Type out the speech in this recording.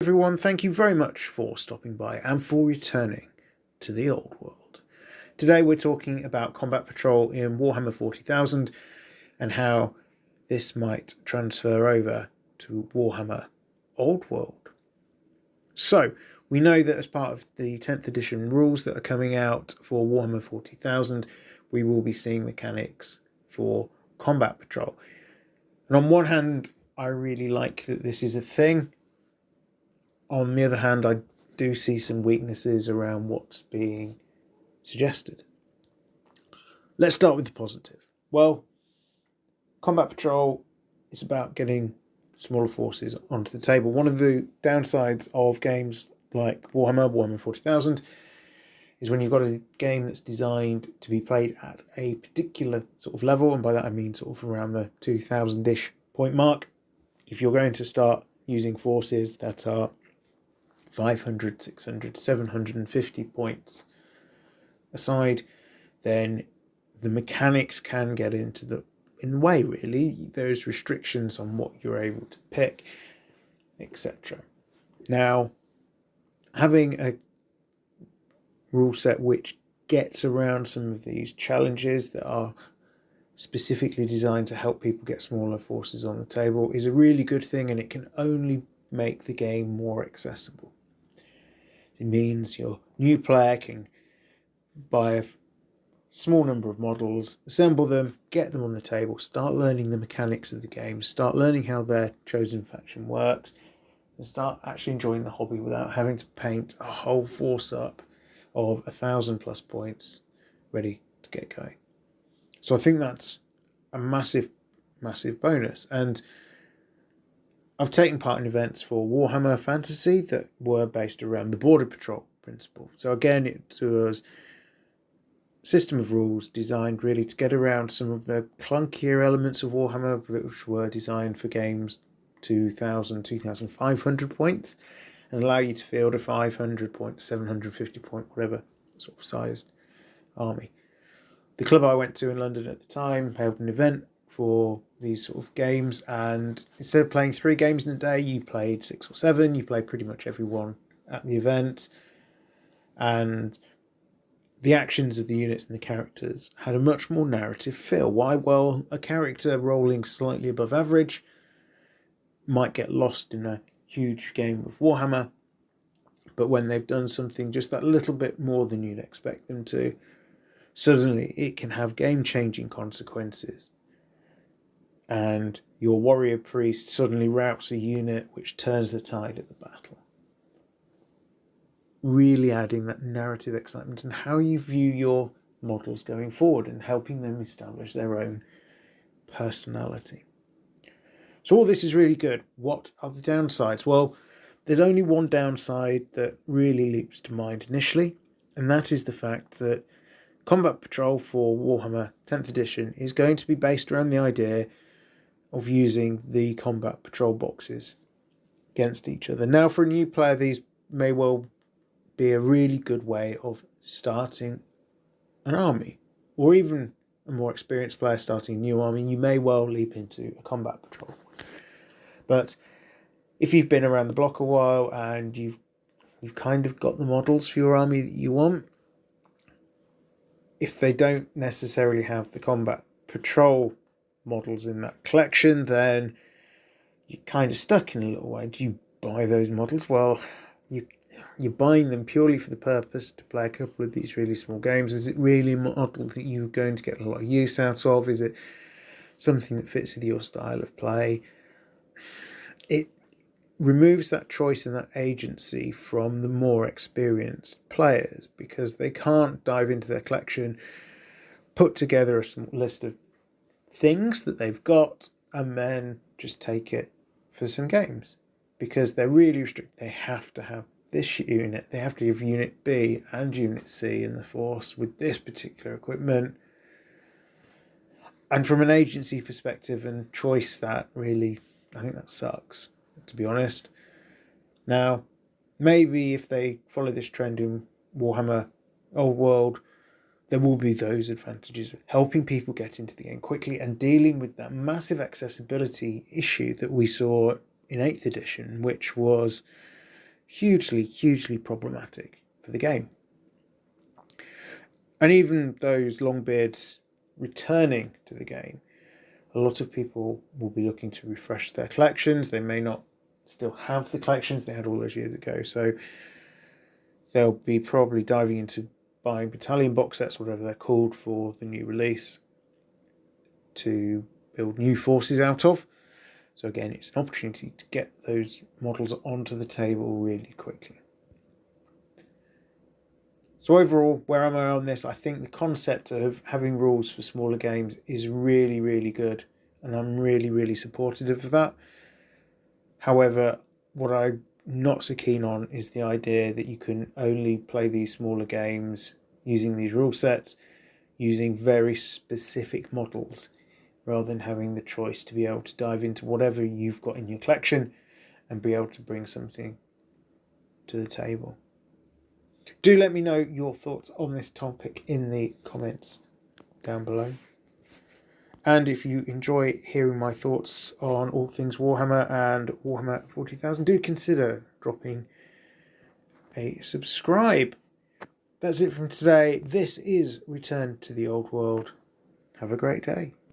Everyone, thank you very much for stopping by and for returning to the old world. Today we're talking about combat patrol in Warhammer 40,000 and how this might transfer over to Warhammer Old World. So, we know that as part of the 10th edition rules that are coming out for Warhammer 40,000, we will be seeing mechanics for combat patrol. And on one hand, I really like that this is a thing. On the other hand, I do see some weaknesses around what's being suggested. Let's start with the positive. Well, combat patrol is about getting smaller forces onto the table. One of the downsides of games like Warhammer 40,000, is when you've got a game that's designed to be played at a particular sort of level, and by that I mean sort of around the 2000-ish point mark. If you're going to start using forces that are 500, 600, 750 points aside, then the mechanics can get in the way, really. There's restrictions on what you're able to pick, etc. Now, having a rule set which gets around some of these challenges that are specifically designed to help people get smaller forces on the table is a really good thing, and it can only make the game more accessible. It means your new player can buy a small number of models, assemble them, get them on the table, start learning the mechanics of the game, start learning how their chosen faction works, and start actually enjoying the hobby without having to paint a whole force up of 1,000+ points ready to get going. So I think that's a massive bonus. And I've taken part in events for Warhammer Fantasy that were based around the Border Patrol principle. So again, it was a system of rules designed really to get around some of the clunkier elements of Warhammer, which were designed for games 2,000, 2,500 points, and allow you to field a 500 point, 750 point, whatever sort of sized army. The club I went to in London at the time held an event for these sort of games, and instead of playing 3 games in a day, you played 6 or 7. You played pretty much every one at the event, and the actions of the units and the characters had a much more narrative feel. Why? Well, a character rolling slightly above average might get lost in a huge game of Warhammer, but when they've done something just that little bit more than you'd expect them to, suddenly it can have game-changing consequences. And your warrior priest suddenly routs a unit which turns the tide of the battle. Really adding that narrative excitement and how you view your models going forward and helping them establish their own personality. So all this is really good. What are the downsides? Well, there's only one downside that really leaps to mind initially, and that is the fact that combat patrol for Warhammer 10th edition is going to be based around the idea of using the combat patrol boxes against each other. Now, for a new player, these may well be a really good way of starting an army, or even a more experienced player starting a new army. You may well leap into a combat patrol. But if you've been around the block a while and you've kind of got the models for your army that you want, if they don't necessarily have the combat patrol models in that collection, then you're kind of stuck in a little way. Do you buy those models? Well, you're buying them purely for the purpose to play a couple of these really small games. Is it really a model that you're going to get a lot of use out of? Is it something that fits with your style of play? It removes that choice and that agency from the more experienced players, because they can't dive into their collection, put together a small list of things that they've got, and then just take it for some games, because they're really restricted. They have to have this unit, they have to have Unit B and Unit C in the force with this particular equipment. And from an agency perspective and choice, that really, I think that sucks, to be honest. Now, maybe if they follow this trend in Warhammer Old World, there will be those advantages of helping people get into the game quickly and dealing with that massive accessibility issue that we saw in 8th edition, which was hugely problematic for the game. And even those Longbeards returning to the game, a lot of people will be looking to refresh their collections. They may not still have the collections they had all those years ago, so they'll be probably diving into buying battalion box sets, whatever they're called, for the new release to build new forces out of. So again, it's an opportunity to get those models onto the table really quickly. So overall, where am I on this? I think the concept of having rules for smaller games is really good, and I'm really supportive of that. However, what I'm not so keen on is the idea that you can only play these smaller games using these rule sets, using very specific models, rather than having the choice to be able to dive into whatever you've got in your collection and be able to bring something to the table. Do let me know your thoughts on this topic in the comments down below. And if you enjoy hearing my thoughts on all things Warhammer and Warhammer 40,000, do consider dropping a subscribe. That's it from today. This is Return to the Old World. Have a great day.